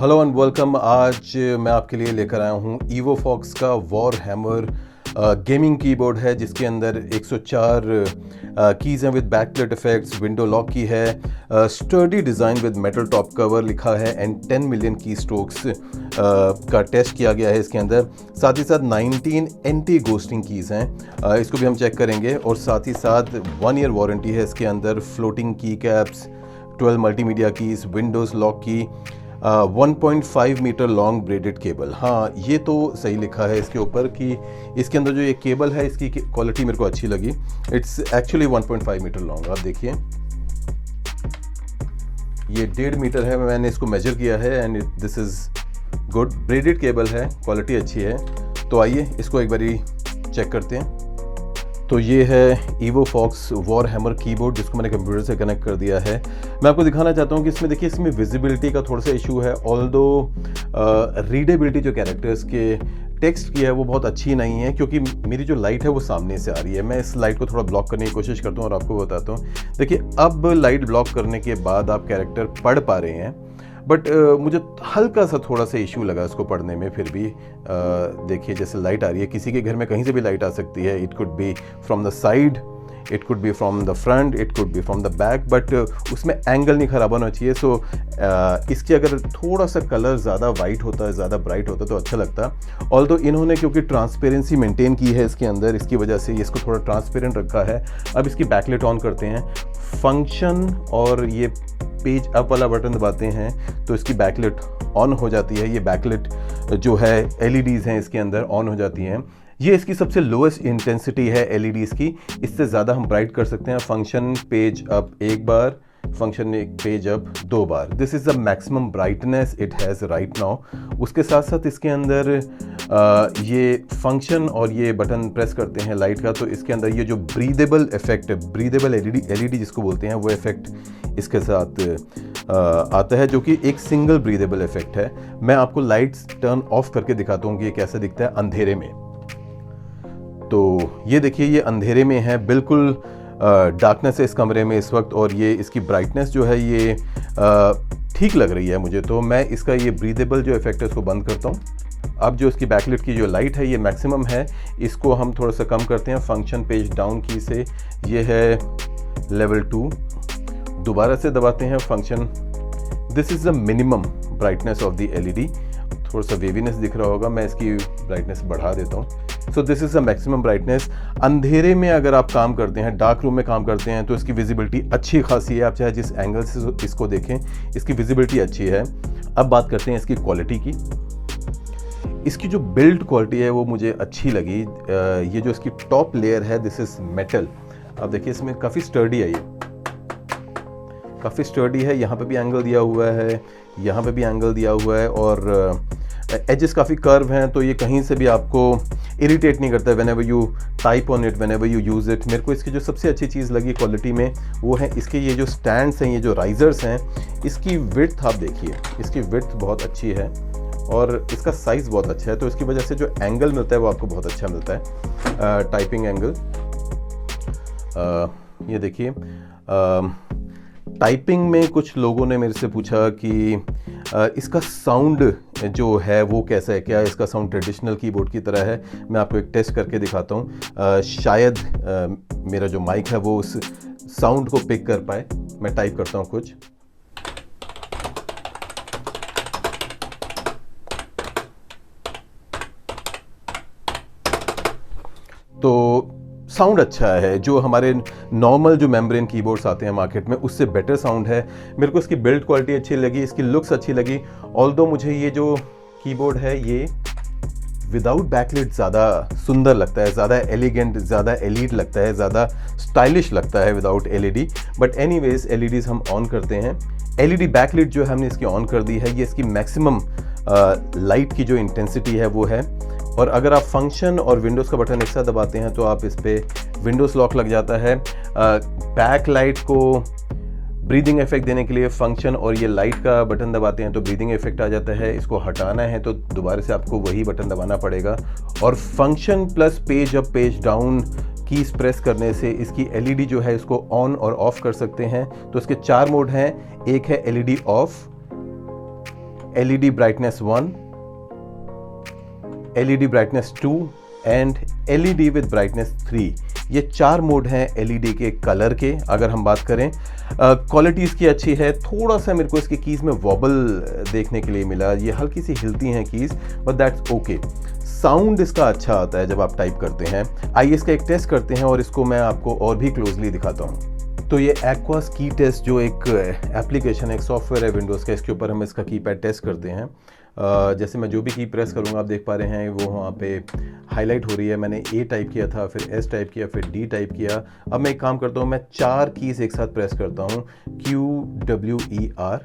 Hello and welcome. आज मैं आपके लिए लेकर आया हूँ EvoFox का वॉर हैमर गेमिंग कीबोर्ड है, जिसके अंदर 104 कीज़ हैं with backlight effects, window lock की है, sturdy design with metal top cover लिखा है एंड 10 मिलियन की स्ट्रोक्स का टेस्ट किया गया है इसके अंदर। साथ ही साथ 19 एंटी गोस्टिंग कीज़ हैं, इसको भी हम चेक करेंगे। और साथ ही साथ 1 ईयर वारंटी है इसके अंदर, फ्लोटिंग की caps, 12 multimedia keys, Windows lock की, 1.5 मीटर लॉन्ग ब्रेडेड केबल। हाँ, ये तो सही लिखा है इसके ऊपर कि इसके अंदर जो ये केबल है इसकी क्वालिटी मेरे को अच्छी लगी। It's actually 1.5 metre long. आप देखिए, ये 1.5 मीटर है, मैंने इसको मेजर किया है and this is good. Braided cable है, क्वालिटी अच्छी है। तो आइए इसको एक बारी चेक करते हैं। तो ये है EvoFox वॉर हैमर कीबोर्ड, जिसको मैंने कंप्यूटर से कनेक्ट कर दिया है। मैं आपको दिखाना चाहता हूँ कि इसमें देखिए, इसमें विजिबिलिटी का थोड़ा सा इशू है। ऑल्दो रीडेबिलिटी जो कैरेक्टर्स के टेक्स्ट की है वो बहुत अच्छी नहीं है, क्योंकि मेरी जो लाइट है वो सामने से आ रही है। मैं इस लाइट को थोड़ा ब्लॉक करने की कोशिश करता हूँ और आपको बताता हूँ। देखिए, अब लाइट ब्लॉक करने के बाद आप कैरेक्टर पढ़ पा रहे हैं, बट मुझे हल्का सा थोड़ा सा इशू लगा इसको पढ़ने में। फिर भी देखिए, जैसे लाइट आ रही है, किसी के घर में कहीं से भी लाइट आ सकती है। It could be from the side, it could be from the front, it could be from the back, but उसमें एंगल नहीं ख़राब होना चाहिए। सो इसकी अगर थोड़ा सा कलर ज़्यादा वाइट होता है, ज़्यादा ब्राइट होता तो अच्छा लगता। ऑल्दो इन्होंने क्योंकि ट्रांसपेरेंसी मेंटेन की है इसके अंदर, इसकी वजह से इसको थोड़ा ट्रांसपेरेंट रखा है। अब इसकी बैकलाइट ऑन करते हैं, फंक्शन और ये पेज अप वाला बटन दबाते हैं तो इसकी बैकलाइट ऑन हो जाती है। ये बैकलाइट जो है LEDs हैं इसके अंदर ऑन हो जाती हैं। ये इसकी सबसे लोएस्ट इंटेंसिटी है LEDs की। इससे ज़्यादा हम ब्राइट कर सकते हैं। फंक्शन पेज अप एक बार, फंक्शन पेज अप 2 बार। This is the maximum brightness it has right now. उसके साथ साथ इसके अंदर ये फंक्शन और ये बटन प्रेस करते हैं लाइट का, तो इसके अंदर ये जो ब्रीदेबल इफेक्ट है, ब्रीदेबल LED जिसको बोलते हैं, वो इफेक्ट इसके साथ आता है, जो कि एक सिंगल ब्रीदेबल इफेक्ट है। मैं आपको लाइट्स टर्न ऑफ करके दिखाता हूँ कि ये कैसा दिखता है अंधेरे में। तो ये देखिए, ये अंधेरे में है, बिल्कुल डार्कनेस है इस कमरे में इस वक्त, और ये इसकी ब्राइटनेस जो है ये ठीक लग रही है मुझे। तो मैं इसका ये ब्रीदेबल जो इफेक्ट है इसको बंद करता हूँ। अब जो इसकी बैकलाइट की जो लाइट है ये मैक्सिमम है, इसको हम थोड़ा सा कम करते हैं फंक्शन पेज डाउन की से। ये है लेवल 2, दोबारा से दबाते हैं function. This is the minimum brightness of the LED। थोड़ा सा वेवीनेस दिख रहा होगा, मैं इसकी ब्राइटनेस बढ़ा देता हूँ। So this is the maximum brightness. अंधेरे में अगर आप काम करते हैं, डार्क रूम में काम करते हैं, तो इसकी विजिबिलिटी अच्छी खासी है। आप चाहे जिस एंगल से इसको देखें, इसकी विजिबिलिटी अच्छी है। अब बात करते हैं इसकी क्वालिटी की। इसकी जो बिल्ड क्वालिटी है वो मुझे अच्छी लगी। ये जो इसकी टॉप लेयर है, दिस इज़ मेटल। अब देखिए, इसमें काफ़ी स्टर्डी है, ये काफ़ी स्टर्डी है। यहाँ पे भी एंगल दिया हुआ है, यहाँ पे भी एंगल दिया हुआ है, और एजेस काफ़ी कर्व हैं, तो ये कहीं से भी आपको इरिटेट नहीं करता whenever you type on it, whenever you use it. मेरे को इसकी जो सबसे अच्छी चीज़ लगी क्वालिटी में वो है इसके ये जो स्टैंड्स हैं, ये जो राइजर्स हैं, इसकी विड्थ आप देखिए, इसकी विड्थ बहुत अच्छी है और इसका साइज़ बहुत अच्छा है। तो इसकी वजह से जो एंगल मिलता है वो आपको बहुत अच्छा मिलता है, टाइपिंग एंगल। ये देखिए, टाइपिंग में कुछ लोगों ने मेरे से पूछा कि इसका साउंड जो है वो कैसा है, क्या इसका साउंड ट्रेडिशनल कीबोर्ड की तरह है। मैं आपको एक टेस्ट करके दिखाता हूँ। शायद मेरा जो माइक है वो उस साउंड को पिक कर पाए। मैं टाइप करता हूँ कुछ, तो साउंड अच्छा है। जो हमारे नॉर्मल जो मेम्ब्रेन कीबोर्ड्स आते हैं मार्केट में, उससे बेटर साउंड है। मेरे को इसकी बिल्ड क्वालिटी अच्छी लगी, इसकी लुक्स अच्छी लगी। ऑल्दो मुझे ये जो कीबोर्ड है ये विदाउट बैकलाइट ज़्यादा सुंदर लगता है, ज़्यादा एलिगेंट, ज़्यादा एलीट लगता है, ज़्यादा स्टाइलिश लगता है without LED। But anyways LEDs हम ऑन करते हैं। LED बैकलाइट जो हमने इसकी ऑन कर दी है, ये इसकी मैक्सिमम लाइट की जो इंटेंसिटी है वो है। और अगर आप फंक्शन और विंडोज़ का बटन एक साथ दबाते हैं तो आप इस पर विंडोज़ लॉक लग जाता है। बैक लाइट को ब्रीदिंग इफेक्ट देने के लिए फंक्शन और ये लाइट का बटन दबाते हैं तो ब्रीदिंग इफेक्ट आ जाता है। इसको हटाना है तो दोबारा से आपको वही बटन दबाना पड़ेगा। और function plus page up page down keys press करने से इसकी LED जो है इसको ऑन और ऑफ कर सकते हैं। तो इसके 4 मोड हैं। एक है LED of, LED brightness 1, LED brightness 2 and LED with brightness 3। ये 4 मोड हैं LED के कलर के। अगर हम बात करें क्वालिटी इसकी अच्छी है। थोड़ा सा मेरे को इसकी कीज़ में वॉबल देखने के लिए मिला, ये हल्की सी हिलती हैं keys, but that's okay. Sound इसका अच्छा आता है जब आप टाइप करते हैं। आइए इसका एक टेस्ट करते हैं और इसको मैं आपको और भी क्लोजली दिखाता हूँ। तो ये एक्वास की टेस्ट जो एक एप्लीकेशन है, एक सॉफ्टवेयर है विंडोज़ का, इसके ऊपर हम इसका कीपैड टेस्ट करते हैं। जैसे मैं जो भी की प्रेस करूँगा आप देख पा रहे हैं वो वहाँ पे हाईलाइट हो रही है। मैंने A टाइप किया था, फिर S टाइप किया, फिर D टाइप किया। अब मैं एक काम करता हूँ, मैं 4 कीज़ एक साथ प्रेस करता हूँ, QWER।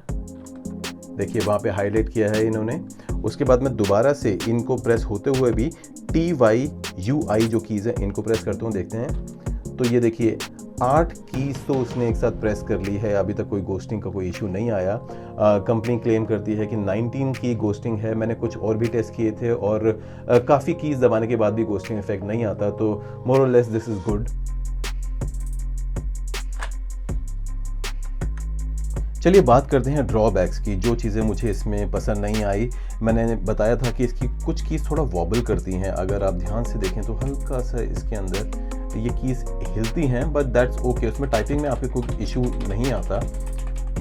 देखिए वहाँ पे हाईलाइट किया है इन्होंने। उसके बाद मैं दोबारा से इनको प्रेस होते हुए भी TYUI जो कीज़ है इनको प्रेस करता हूँ। देखते हैं तो ये देखिए 8 कीज़ तो उसने एक साथ प्रेस कर ली है। अभी तक कोई गोस्टिंग का कोई इशू नहीं आया। कंपनी क्लेम करती है कि 19 की गोस्टिंग है। मैंने कुछ और भी टेस्ट किए थे और काफ़ी कीज़ दबाने के बाद भी गोस्टिंग इफेक्ट नहीं आता, तो मोर और लेस दिस इज़ गुड। चलिए बात करते हैं ड्रॉबैक्स की, जो चीज़ें मुझे इसमें पसंद नहीं आई। मैंने बताया था कि इसकी कुछ कीज़ थोड़ा वॉबल करती हैं। अगर आप ध्यान से देखें तो हल्का सा इसके अंदर ये कीज़ हिलती हैं, बट दैट्स ओके। उसमें टाइपिंग में आपको कोई इशू नहीं आता,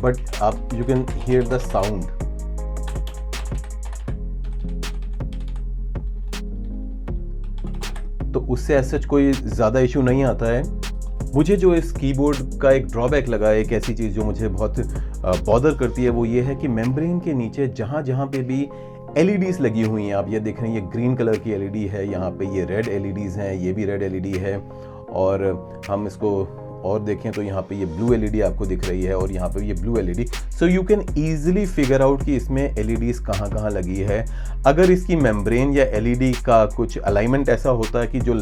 बट आप you can hear the sound. तो उससे ऐसा कोई ज़्यादा इशू नहीं आता है। मुझे जो इस कीबोर्ड का एक ड्रॉबैक लगा, एक ऐसी चीज़ जो मुझे बहुत बॉदर करती है, वो ये है कि मेम्ब्रेन के नीचे जहाँ जहाँ पे भी LEDs लगी हुई हैं, आप ये देख रहे हैं, ये ग्रीन कलर की LED है, यहाँ पे ये रेड LEDs हैं, ये भी रेड LED है, और हम इसको और देखें तो यहाँ पे ये ब्लू LED आपको दिख रही है और यहाँ पे ये blue LED। So you can easily figure out कि इसमें LEDs कहाँ कहाँ लगी है। अगर इसकी मेम्ब्रेन या LED का कुछ अलाइनमेंट ऐसा होता है कि जो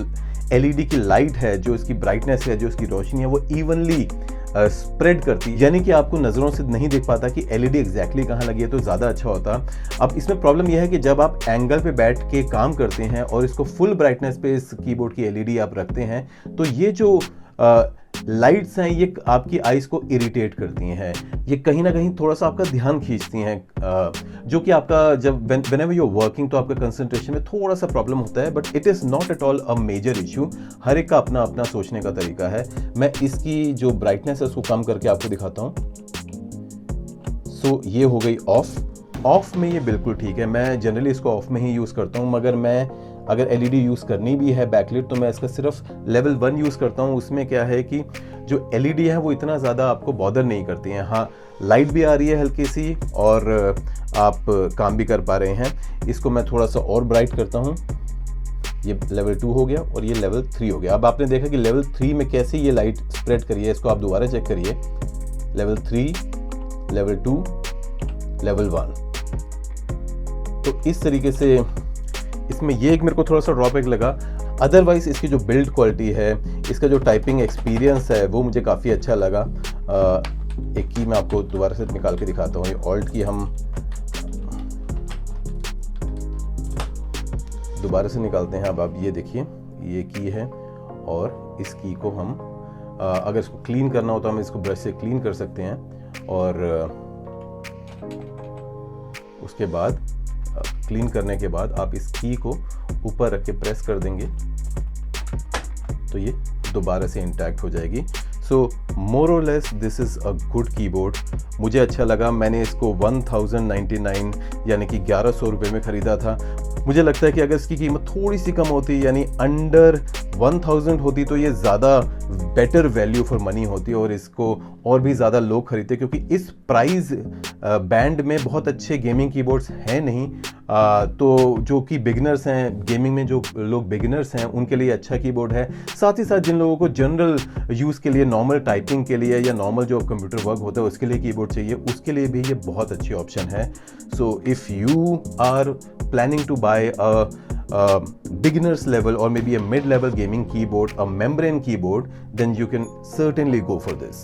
LED की लाइट है, जो इसकी ब्राइटनेस है, जो इसकी रोशनी है, वो इवनली स्प्रेड करती है, यानी कि आपको नज़रों से नहीं देख पाता कि LED एग्जैक्टली कहाँ लगी है, तो ज़्यादा अच्छा होता। अब इसमें प्रॉब्लम यह है कि जब आप एंगल पे बैठ के काम करते हैं और इसको फुल ब्राइटनेस पे इस कीबोर्ड की LED आप रखते हैं, तो ये जो लाइट्स हैं ये आपकी आइज़ को इरिटेट करती हैं। ये कहीं ना कहीं थोड़ा सा आपका ध्यान खींचती हैं, जो कि आपका जब व्हेनेवर यू आर वर्किंग तो आपका कंसंट्रेशन में थोड़ा सा प्रॉब्लम होता है, but it is not at all a major issue. हर एक का अपना अपना सोचने का तरीका है। मैं इसकी जो ब्राइटनेस है उसको कम करके आपको दिखाता हूँ। सो ये हो गई ऑफ में ये बिल्कुल ठीक है। मैं जनरली इसको ऑफ में ही यूज़ करता हूँ, मगर मैं अगर LED यूज़ करनी भी है बैकलाइट तो मैं इसका सिर्फ लेवल 1 यूज़ करता हूँ। उसमें क्या है कि जो LED है वो इतना ज़्यादा आपको बॉदर नहीं करती हैं। हाँ, लाइट भी आ रही है हल्की सी और आप काम भी कर पा रहे हैं। इसको मैं थोड़ा सा और ब्राइट करता हूँ। ये लेवल 2 हो गया और ये लेवल 3 हो गया। अब आपने देखा कि लेवल 3 में कैसे ये लाइट स्प्रेड करी है। इसको आप दोबारा चेक करिए, लेवल 3, लेवल 2, लेवल 1। तो इस तरीके से इसमें ये एक मेरे को थोड़ा सा ड्रॉबैक लगा। अदरवाइज इसकी जो बिल्ड क्वालिटी है, इसका जो टाइपिंग एक्सपीरियंस है, वो मुझे काफ़ी अच्छा लगा। एक की मैं आपको दोबारा से निकाल के दिखाता हूँ। ये ऑल्ट की हम दोबारा से निकालते हैं। अब आप ये देखिए, ये की है और इस की को हम अगर इसको क्लीन करना हो तो हम इसको ब्रश से क्लीन कर सकते हैं, और उसके बाद क्लीन करने के बाद आप इस की को ऊपर रख के प्रेस कर देंगे तो ये दोबारा से इंटैक्ट हो जाएगी। सो मोर और less this is a good keyboard. मुझे अच्छा लगा। मैंने इसको 1099 यानी कि 1100 रुपये में ख़रीदा था। मुझे लगता है कि अगर इसकी कीमत थोड़ी सी कम होती, यानी अंडर 1000 होती, तो ये ज़्यादा बेटर वैल्यू फॉर मनी होती और इसको और भी ज़्यादा लोग खरीदते, क्योंकि इस प्राइस बैंड में बहुत अच्छे गेमिंग कीबोर्ड्स हैं नहीं। तो जो कि बिगिनर्स हैं, गेमिंग में जो लोग बिगिनर्स हैं, उनके लिए अच्छा कीबोर्ड है। साथ ही साथ जिन लोगों को जनरल यूज़ के लिए, नॉर्मल टाइपिंग के लिए या नॉर्मल जो कंप्यूटर वर्क होता है उसके लिए कीबोर्ड चाहिए, उसके लिए भी ये बहुत अच्छी ऑप्शन है। So if you are planning to buy a beginner's level or maybe a mid-level gaming keyboard, a membrane keyboard, then you can certainly go for this.